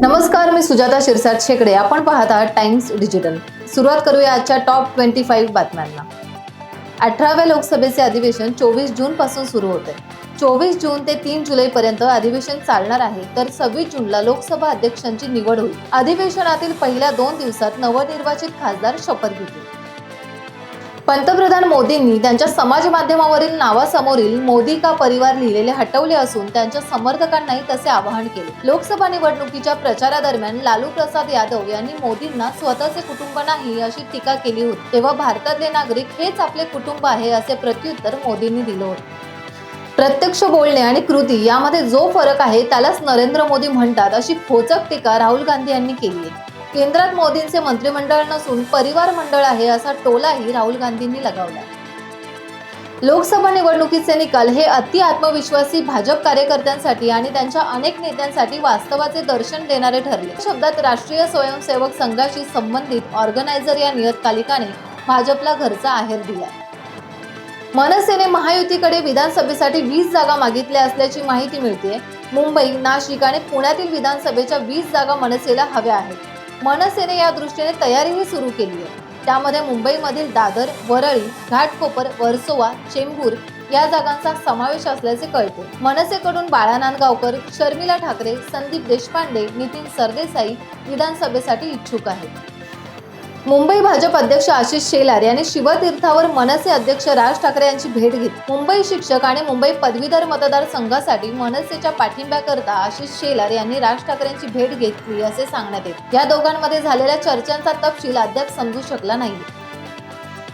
नमस्कार, मी सुजाता शिरसाट शेकडे. आपण पाहत आहात टाइम्स डिजिटल. सुरुवात करूया आजच्या टॉप 25 बातम्यांना. 18व्या लोकसभेचे अधिवेशन 24 जून पासून सुरू होते. 24 जून ते 3 जुलै पर्यंत अधिवेशन चालणार आहे, तर 26 जूनला लोकसभा अध्यक्षांची निवड होईल. अधिवेशनातील पहिल्या 2 दिवसात नवनिर्वाचित खासदार शपथ घेतील. पंतप्रधान मोदींनी त्यांच्या समाज माध्यमावरील नावासमोरील मोदी का परिवार लिहिलेले हटवले असून त्यांच्या समर्थकांनाही तसे आवाहन केले. लोकसभा निवडणुकीच्या प्रचारादरम्यान लालू प्रसाद यादव यांनी मोदींना स्वतःचे कुटुंब नाही अशी टीका केली होती. तेव्हा भारतातले नागरिक हेच आपले कुटुंब आहे असे प्रत्युत्तर मोदींनी दिले होते. प्रत्यक्ष बोलणे आणि कृती यामध्ये जो फरक आहे त्यालाच नरेंद्र मोदी म्हणतात अशी खोचक टीका राहुल गांधी यांनी केली आहे. केंद्रात मोदींचे मंत्रिमंडळ नसून परिवार मंडळ आहे असा टोलाही राहुल गांधींनी लगावला. लोकसभा निवडणुकीचे निकाल हे अति आत्मविश्वासी भाजप कार्यकर्त्यांसाठी आणि त्यांच्या अनेक नेत्यांसाठी वास्तवाचे दर्शन देणारे ठरले. शब्दात राष्ट्रीय स्वयंसेवक संघाशी संबंधित ऑर्गनायझर या नियतकालिकाने भाजपला घरचा आहेर दिला. मनसेने महायुतीकडे विधानसभेसाठी 20 जागा मागितल्या असल्याची माहिती मिळते. मुंबई, नाशिक आणि पुण्यातील विधानसभेच्या 20 जागा मनसेला हव्या आहेत. मनसेने या दृष्टीने तयारीही सुरू केली आहे. त्यामध्ये मुंबईमधील दादर, वरळी, घाटकोपर, वर्सोवा, चेंबूर या जागांचा समावेश असल्याचे कळते. मनसेकडून बाळा नांदगावकर, शर्मिला ठाकरे, संदीप देशपांडे, नितीन सरदेसाई विधानसभेसाठी इच्छुक आहेत. मुंबई भाजप अध्यक्ष आशिष शेलार यांनी शिवतीर्थावर मनसे अध्यक्ष राज ठाकरे यांची भेट घेतली. मुंबई शिक्षक आणि मुंबई पदवीधर मतदारसंघासाठी मनसेच्या पाठिंब्याकरता आशिष शेलार यांनी राज ठाकरेंची भेट घेतली असे सांगण्यात येते. या दोघांमध्ये झालेल्या चर्चांचा तपशील अद्याप समजू शकला नाही.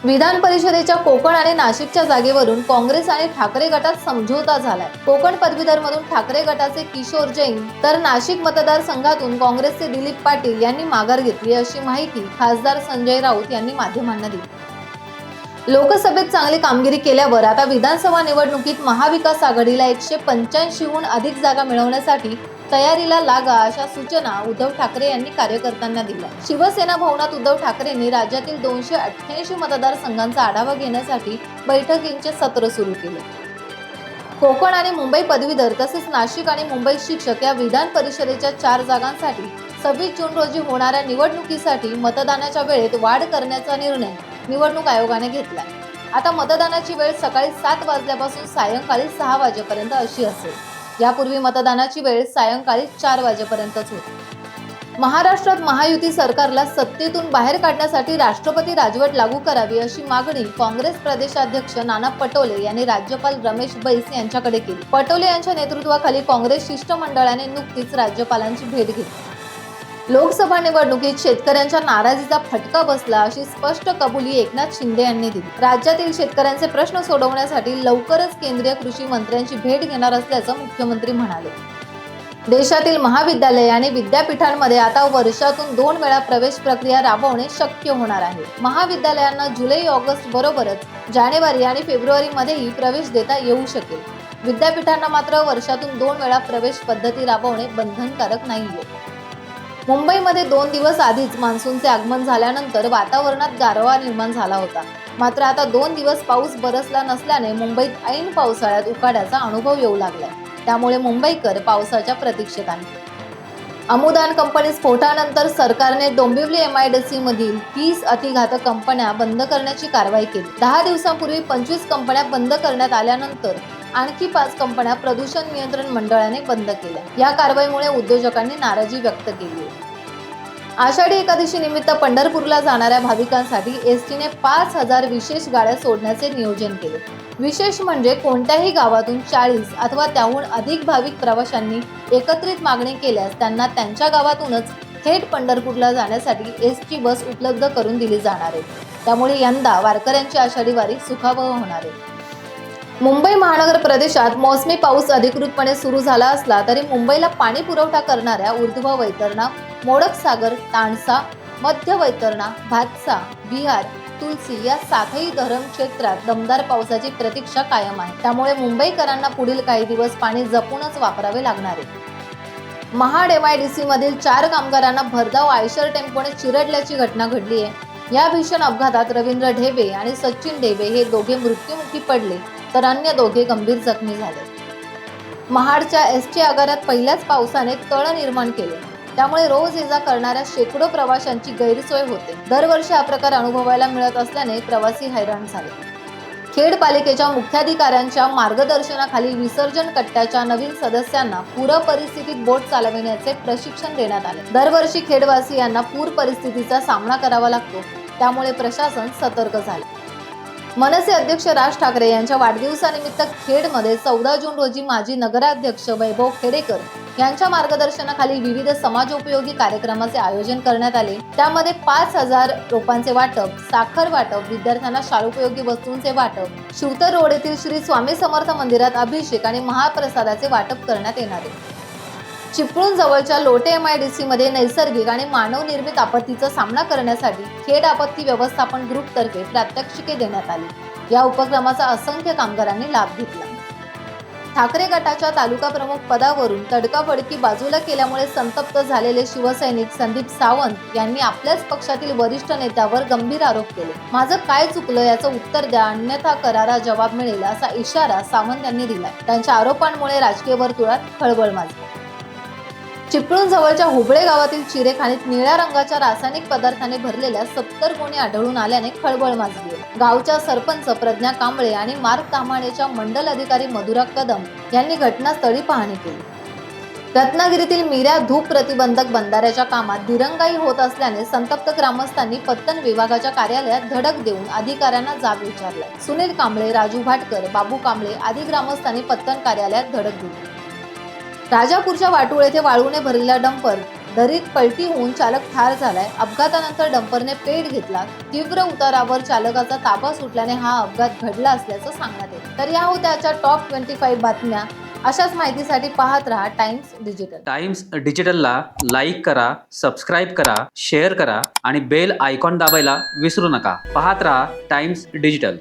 विधान परिषदेच्या कोकण आणि नाशिकच्या जागेवरून काँग्रेस आणि ठाकरे गटात समझोता झालाय. कोकण पदवीधर मधून ठाकरे गटाचे किशोर जैन तर नाशिक मतदारसंघातून काँग्रेसचे दिलीप पाटील यांनी माघार घेतली अशी माहिती खासदार संजय राऊत यांनी माध्यमांना दिली. लोकसभेत चांगली कामगिरी केल्यावर आता विधानसभा निवडणुकीत महाविकास आघाडीला 185हून अधिक जागा मिळवण्यासाठी तयारीला लागा अशा सूचना उद्धव ठाकरे यांनी कार्यकर्त्यांना दिल्या. शिवसेना भवनात उद्धव ठाकरेंनी राज्यातील 288 मतदारसंघांचा आढावा घेण्यासाठी बैठकींचे सत्र सुरू केले. कोकण आणि मुंबई पदवीधर तसेच नाशिक आणि मुंबई शिक्षक या विधान परिषदेच्या 4 जागांसाठी 26 जून रोजी होणाऱ्या निवडणुकीसाठी मतदानाच्या वेळेत वाढ करण्याचा निर्णय निवडणूक आयोगाने घेतला. आता मतदानाची वेळ सकाळी 7 वाजल्यापासून सायंकाळी 6 वाजेपर्यंत अशी असेल. यापूर्वी मतदानाची वेळ सायंकाळी 4 वाजेपर्यंतच होती. महाराष्ट्रात महायुती सरकारला सत्तेतून बाहेर काढण्यासाठी राष्ट्रपती राजवट लागू करावी अशी मागणी काँग्रेस प्रदेशाध्यक्ष नाना पटोले यांनी राज्यपाल रमेश बैस यांच्याकडे केली. पटोले यांच्या नेतृत्वाखाली काँग्रेस शिष्टमंडळाने नुकतीच राज्यपालांची भेट घेतली. लोकसभा निवडणुकीत शेतकऱ्यांच्या नाराजीचा फटका बसला अशी स्पष्ट कबुली एकनाथ शिंदे यांनी दिली. राज्यातील शेतकऱ्यांचे प्रश्न सोडवण्यासाठी लवकरच केंद्रीय कृषी मंत्र्यांची भेट घेणार असल्याचं मुख्यमंत्री म्हणाले. देशातील महाविद्यालय आणि विद्यापीठांमध्ये आता वर्षातून 2 वेळा प्रवेश प्रक्रिया राबवणे शक्य होणार आहे. महाविद्यालयांना जुलै, ऑगस्ट बरोबरच जानेवारी आणि फेब्रुवारीमध्येही प्रवेश देता येऊ शकेल. विद्यापीठांना मात्र वर्षातून 2 वेळा प्रवेश पद्धती राबवणे बंधनकारक नाहीये. मुंबईमध्ये 2 दिवस आधीच मान्सूनचे आगमन झाल्यानंतर वातावरणात गारवा निर्माण झाला होता. मात्र आता 2 दिवस पाऊस बरसला नसल्याने मुंबईत ऐन पावसाळ्यात उकाड्याचा अनुभव येऊ लागलाय. त्यामुळे मुंबईकर पावसाच्या प्रतीक्षेत आहेत. अमुदान कंपनी स्फोटानंतर सरकारने डोंबिवली MIDC मधील 30 अतिघातक कंपन्या बंद करण्याची कारवाई केली. 10 दिवसांपूर्वी 25 कंपन्या बंद करण्यात आल्यानंतर आणखी 5 कंपन्या प्रदूषण नियंत्रण मंडळाने बंद केल्या. या कारवाईमुळे उद्योजकांनी नाराजी व्यक्त केली आहे. आषाढी एकादशी निमित्त पंढरपूरला जाणाऱ्या भाविकांसाठी एसटीने 5000 विशेष गाड्या सोडण्याचे नियोजन केले. विशेष म्हणजे कोणत्याही गावातून 40 अथवा त्याहून अधिक भाविक प्रवाशांनी एकत्रित मागणी केल्यास त्यांना त्यांच्या गावातूनच थेट पंढरपूरला जाण्यासाठी एसटी बस उपलब्ध करून दिली जाणार आहे. त्यामुळे यंदा वारकऱ्यांची आषाढी वारी सुखावह होणार आहे. मुंबई महानगर प्रदेशात मोसमी पाऊस अधिकृतपणे सुरू झाला असला तरी मुंबईला पाणी पुरवठा करणाऱ्या ऊर्ध्व वैतरणा, मोडक सागर, ताणसा, मध्य वैतरणा, भातसा, विहार, तुलसी या 7ही धरण क्षेत्रात दमदार पावसाची प्रतीक्षा कायम आहे. त्यामुळे मुंबईकरांना पुढील काही दिवस पाणी जपूनच वापरावे लागणार आहे. महाड MIDC मधील 4 कामगारांना भरधाव आयशर टेम्पोने चिरडल्याची घटना घडली आहे. या भीषण अपघातात रवींद्र ढेबे आणि सचिन ढेबे हे दोघे मृत्युमुखी पडले तर अन्य दोघे गंभीर जखमी झाले. महाडच्या ST आगारात पहिल्याच पावसाने तळ निर्माण केले. त्यामुळे रोज ये जा करणाऱ्या शेकडो प्रवाशांची गैरसोय होते. दरवर्षी हा प्रकार अनुभवायला मिळत असल्याने प्रवासी हैराण झाले. खेड पालिकेच्या मुख्याधिकाऱ्यांच्या मार्गदर्शनाखाली विसर्जन कट्ट्याच्या नवीन सदस्यांना पूर परिस्थितीत बोट चालविण्याचे प्रशिक्षण देण्यात आले. दरवर्षी खेडवासियांना पूर परिस्थितीचा सामना करावा लागतो, त्यामुळे प्रशासन सतर्क झाले. मनसे अध्यक्ष राज ठाकरे यांच्या वाढदिवसानिमित्त खेडमध्ये 14 जून रोजी माजी नगराध्यक्ष वैभव खेडेकर यांच्या मार्गदर्शनाखाली विविध समाजोपयोगी कार्यक्रमाचे आयोजन करण्यात आले. त्यामध्ये 5,000 रोपांचे वाटप, साखर वाटप, विद्यार्थ्यांना शाळोपयोगी वस्तूंचे वाटप, शिवतर रोड येथील श्री स्वामी समर्थ मंदिरात अभिषेक आणि महाप्रसादाचे वाटप करण्यात येणार आहे. चिपळूण जवळच्या लोटे MIDC मध्ये नैसर्गिक आणि मानव निर्मित आपत्तीचा सामना करण्यासाठी खेड आपत्ती व्यवस्थापन ग्रुप तर्फे प्रात्यक्षिके देण्यात आली. या उपक्रमाचा असंख्य कामगारांनी लाभ घेतला. ठाकरे गटाच्या तालुका प्रमुख पदावरून तडकाफडकी बाजूला केल्यामुळे संतप्त झालेले शिवसैनिक संदीप सावंत यांनी आपल्याच पक्षातील वरिष्ठ नेत्यावर गंभीर आरोप केले. माझं काय चुकलं याचं उत्तर द्या, अन्यथा करारा जबाब मिळेल असा इशारा सावंत यांनी दिला. त्यांच्या आरोपांमुळे राजकीय वर्तुळात खळबळ माजली. चिपळूण जवळच्या हुबळे गावातील चिरेखाणीत निळ्या रंगाच्या रासायनिक पदार्थाने भरलेल्या 70 गोणी आढळून आल्याने खळबळ माजली आहे. गावच्या सरपंच प्रज्ञा कांबळे आणि मार्ग ताम्हाणेच्या मंडल अधिकारी मधुरा कदम यांनी घटनास्थळी पाहणी केली. रत्नागिरीतील मिऱ्या धूप प्रतिबंधक बंधाऱ्याच्या कामात दिरंगाई होत असल्याने संतप्त ग्रामस्थांनी पत्तन विभागाच्या कार्यालयात धडक देऊन अधिकाऱ्यांना जाब विचारलाय. सुनील कांबळे, राजू भाटकर, बाबू कांबळे आदी ग्रामस्थांनी पत्तन कार्यालयात धडक दिली. राजापूरच्या वाटूळ येथे वाळूने भरलेला डंपर दरीत पलटी होऊन चालक ठार झालाय. अपघातानंतर डंपरने पेट घेतला. तीव्र उतारावर चालकाचा ताबा सुटल्याने हा अपघात घडला असल्याचं सांगण्यात येतं. तर या होत्या आजच्या टॉप 25 बातम्या. अशाच माहितीसाठी पाहत रहा टाइम्स डिजिटल. टाइम्स डिजिटलला लाईक करा, सबस्क्राईब करा, शेअर करा आणि बेल आयकॉन दाबायला विसरू नका. पाहत रहा टाइम्स डिजिटल.